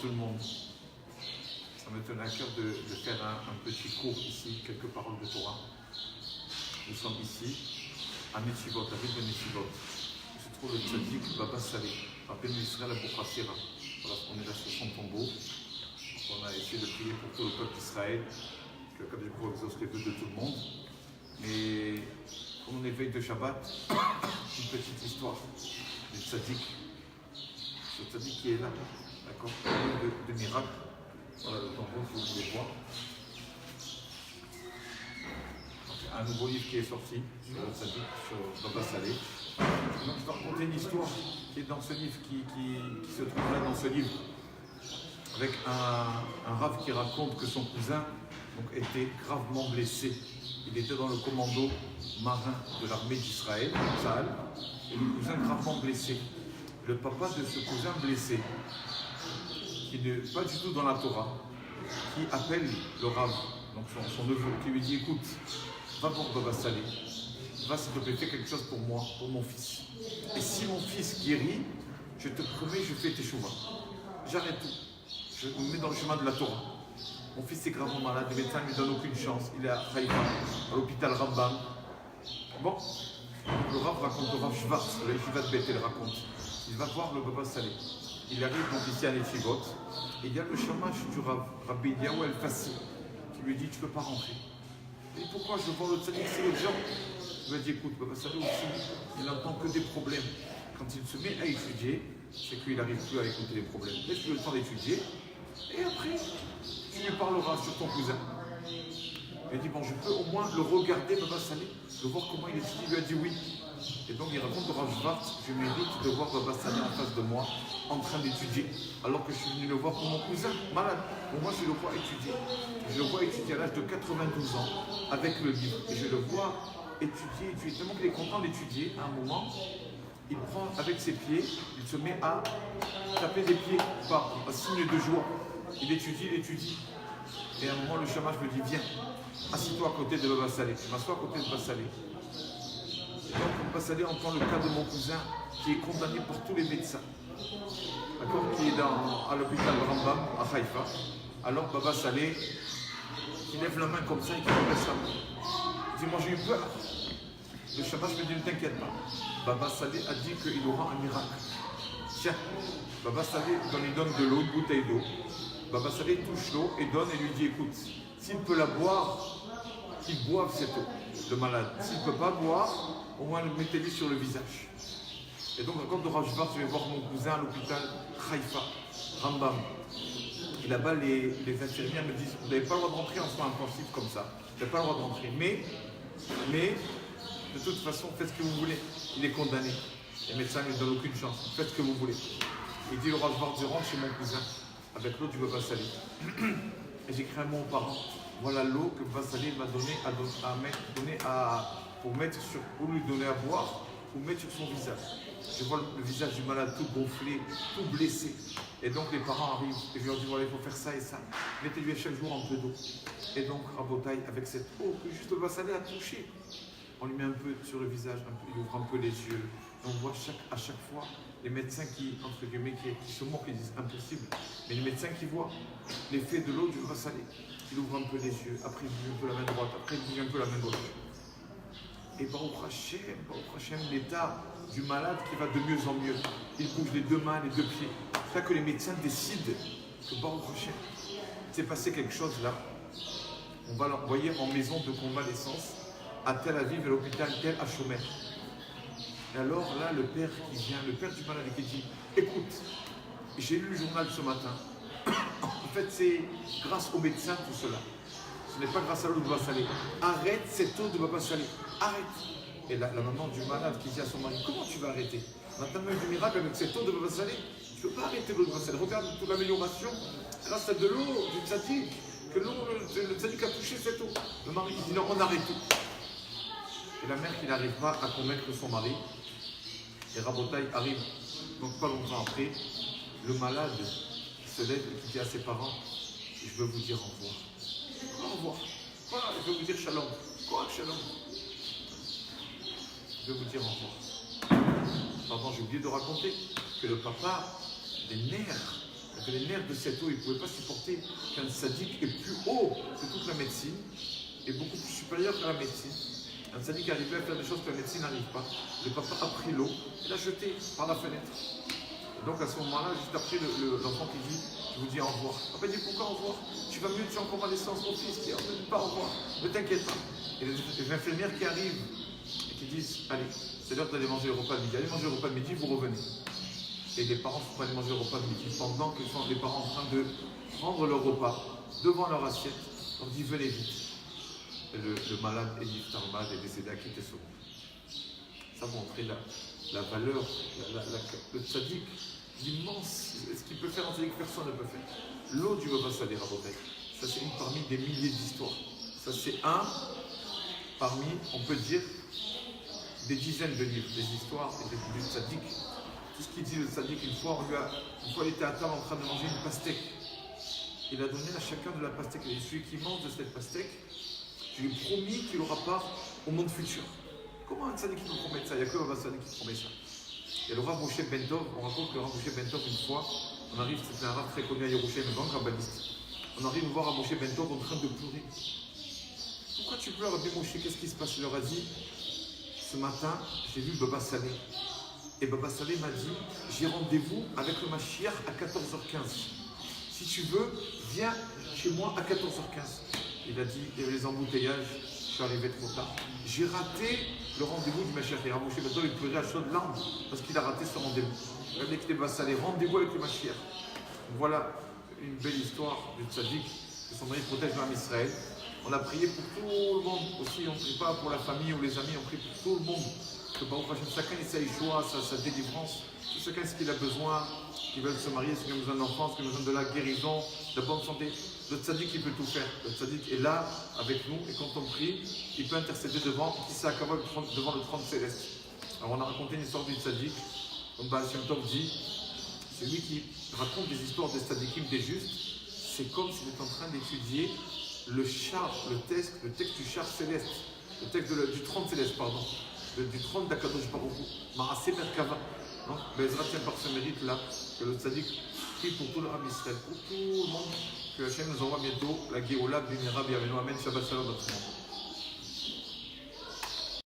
tout le monde. Ça me tenait à cœur de faire un petit cours ici, quelques paroles de Torah. Nous sommes ici, à Neshivot, à ville de Neshivot. Se trouve le tzaddik Baba Saleh, rappelez-nous Israël à Boukhasira. Voilà, on est là sur son tombeau. On a essayé de prier pour tout le peuple d'Israël, que le Kadosh Baruch Hu exauce les vœux de tout le monde. Mais comme on est veille de Shabbat, une petite histoire du tzaddik. Ce tzaddik qui est là, d'accord, de miracles. Voilà le tombeau si vous voulez voir. Donc, un nouveau livre qui est sorti sur le tzaddik, sur Baba Saleh. Donc je vais raconter une histoire qui est dans ce livre, qui se trouve là dans ce livre, avec un rav qui raconte que son cousin donc, était gravement blessé. Il était dans le commando marin de l'armée d'Israël, Tzahal, et le cousin gravement blessé. Le papa de ce cousin blessé, qui n'est pas du tout dans la Torah, qui appelle le rav, donc son neveu, qui lui dit écoute, va voir Baba Saleh, va s'il te plaît, fais quelque chose pour moi, pour mon fils. Et si mon fils guérit, je te promets, je fais tes chouvas. J'arrête tout. Je me mets dans le chemin de la Torah. Mon fils est gravement malade, les médecins ne lui donnent aucune chance. Il est à Haïfa, à l'hôpital Rambam. Bon, le Rav raconte au Rav Schwartz, le Yeshiva de Bethel raconte. Il va voir le Baba Saleh. Il arrive donc ici à Neshivot. Et il y a le chamash du Rav, Rabbi Eliyahu El-Fassi, qui lui dit tu ne peux pas rentrer. Et pourquoi je veux voir le tzaddik, c'est les gens. Il lui a dit écoute, Baba Saleh aussi, il n'entend que des problèmes. Quand il se met à étudier, c'est qu'il n'arrive plus à écouter les problèmes. Laisse-lui le temps d'étudier, et après, tu lui parleras sur ton cousin. Il a dit bon, je peux au moins le regarder, Baba Saleh, de voir comment il étudie. Il lui a dit oui. Et donc il raconte au Rav Schwartz, je mérite de voir Baba Saleh en face de moi, en train d'étudier, alors que je suis venu le voir pour mon cousin, malade. Pour moi, je le vois étudier. Je le vois étudier à l'âge de 92 ans, avec le livre. Et je le vois étudier. Tellement qu'il est content d'étudier, à un moment, il prend avec ses pieds, il se met à taper des pieds par un signe de joie. Il étudie. Et à un moment, le chamash me dit viens, assis-toi à côté de Baba Saleh. Je m'assois à côté de Baba Saleh. Donc, Baba Saleh entend le cas de mon cousin qui est condamné par tous les médecins, d'accord, qui est à l'hôpital Rambam, à Haïfa. Alors, Baba Saleh, qui lève la main comme ça et qui baisse la main. Il dit moi j'ai eu peur. Le chamash me dit ne t'inquiète pas. Baba Saleh a dit qu'il aura un miracle. Tiens, Baba Saleh il donne de l'eau, une bouteille d'eau. Baba Saleh touche l'eau et donne et lui dit écoute, s'il peut la boire, qu'il boive cette eau, le malade. S'il ne peut pas boire, au moins mettez-lui sur le visage. Et donc, à compte de Rav Schwartz, je vais voir mon cousin à l'hôpital Haïfa, Rambam. Et là-bas, les infirmières me disent vous n'avez pas le droit de rentrer en soins intensifs comme ça. Vous n'avez pas le droit de rentrer. Mais, de toute façon, faites ce que vous voulez. Il est condamné. Les médecins ne lui donnent aucune chance. Faites ce que vous voulez. Il dit le Rav Schwartz, je rentre chez mon cousin avec l'eau du Baba Saleh. Et j'écris un mot aux parents. Voilà l'eau que Baba Saleh m'a donnée pour lui donner à boire, pour mettre sur son visage. Je vois le visage du malade tout gonflé, tout blessé. Et donc les parents arrivent et je leur dis voilà, il faut faire ça et ça. Mettez-lui à chaque jour un peu d'eau. Et donc Rabotaï, avec cette eau que juste Baba Saleh a touchée, on lui met un peu sur le visage, il ouvre un peu les yeux. Et on voit à chaque fois les médecins qui, entre guillemets, qui se moquent, ils disent impossible. Mais les médecins qui voient l'effet de l'eau du Baba Saleh, il ouvre un peu les yeux, après il bouge un peu la main droite, après il bouge un peu la main gauche. Et Baruch Hashem, l'état du malade qui va de mieux en mieux. Il bouge les deux mains, les deux pieds. C'est là que les médecins décident que Baruch Hashem, s'est passé quelque chose là. On va l'envoyer en maison de convalescence à Tel Aviv, à l'hôpital Tel Hashomer. Et alors là, le père qui vient, le père du malade qui dit écoute, j'ai lu le journal ce matin. En fait, c'est grâce aux médecins tout cela. Ce n'est pas grâce à l'eau de Baba Saleh. Arrête cette eau de Baba Saleh. Arrête. Et la maman du malade qui dit à son mari comment tu vas arrêter? Maintenant, du miracle avec cette eau de Baba Saleh. Tu ne peux pas arrêter l'eau de Baba Saleh. Regarde toute l'amélioration grâce à de l'eau du tzaddik. Que l'eau, le tzaddik a touché cette eau. Le mari qui dit non, on arrête tout. Et la mère qui n'arrive pas à convaincre son mari. Et Rabotaï arrive, donc pas longtemps après, le malade se lève et qui dit à ses parents je veux vous dire au revoir. Au revoir. Voilà, je veux vous dire shalom. Quoi, shalom? Je veux vous dire au revoir. Pardon, j'ai oublié de raconter que le papa, des nerfs, que les nerfs de cette eau, ils ne pouvaient pas supporter qu'un tzaddik est plus haut que toute la médecine, et beaucoup plus supérieur qu'à la médecine. Un tzaddik arrivait à faire des choses que la médecine n'arrive pas. Le papa a pris l'eau et l'a jetée par la fenêtre. Et donc à ce moment-là, juste après, l'enfant qui dit, je vous dis au revoir. Papa dit, pourquoi au revoir? Tu vas mieux, tu es en convalescence, mon fils, qui ne dit pas au revoir. Ne t'inquiète pas. Et les infirmières qui arrivent et qui disent, allez, c'est l'heure d'aller manger le repas de midi. Allez manger le repas de midi, vous revenez. Et les parents ne font pas aller manger le repas de midi pendant que sont les parents en train de prendre leur repas devant leur assiette. On dit, venez vite. Et le malade Elif Tarmad est décédé à quitter ce monde. Ça montrait la valeur, le tzaddik, l'immense, ce qu'il peut faire en tzaddik, personne ne peut faire. L'eau du Baba Salé Rabotek, ça c'est une parmi des milliers d'histoires. Ça c'est un parmi, on peut dire, des dizaines de livres, des histoires et du tzaddik. Tout ce qu'il dit le tzaddik, une fois il était à table en train de manger une pastèque. Il a donné à chacun de la pastèque, et celui qui mange de cette pastèque, je lui ai promis qu'il aura part au monde futur. Comment un tzaddik peut promettre ça? Il n'y a que Baba Salé qui promet ça. Et le Rav Moshe Bentov, on raconte que le Rav Moshe Bentov, une fois, on arrive, c'était un Rav très connu à Yerushalayim, un grand kabbaliste. On arrive voir Rav Moshe Bentov en train de pleurer. Pourquoi tu pleures, Rabbi Moshe? Qu'est-ce qui se passe? Il leur a dit, ce matin, j'ai vu Baba Salé. Et Baba Salé m'a dit, j'ai rendez-vous avec le Mashiach à 14h15. Si tu veux, viens chez moi à 14h15. Il a dit, il y avait les embouteillages, je suis arrivé trop tard. J'ai raté le rendez-vous du Mashiach. Et Rav Moshe Bentov, il pleurait à chaudes larmes parce qu'il a raté ce rendez-vous. Regardez qu'il est Baba Salé, rendez-vous avec le Mashiach. Voilà une belle histoire du tzaddik, que son mari protège l'âme Israël. On a prié pour tout le monde aussi, on ne prie pas pour la famille ou les amis, on prie pour tout le monde. Que Baruch Hashem, chacun ait sa Yeshua, sa délivrance, chacun ce qu'il a besoin, qui veulent se marier, ceux qui ont besoin d'enfants, ceux qui ont besoin de la guérison, de la bonne santé. Le tzaddik, il peut tout faire. Le tzaddik est là avec nous et quand on prie, il peut intercéder devant le trône céleste. Alors on a raconté une histoire du tzaddik, comme Baal Shem Tov dit, celui qui raconte des histoires des tzaddikim, des justes, c'est comme s'il est en train d'étudier le texte du char céleste, le texte du trône céleste, pardon, du trône d'Akadosh Baruch Hu, Maaseh Merkava. Donc, Bezrat tient par ce mérite-là, que le tzaddik prie pour tout le Ham Israël, pour tout le monde, que Hachem nous envoie bientôt la Géoula, Bimira, Bienvenue, Amen, Shabbat Shalom à tout le monde.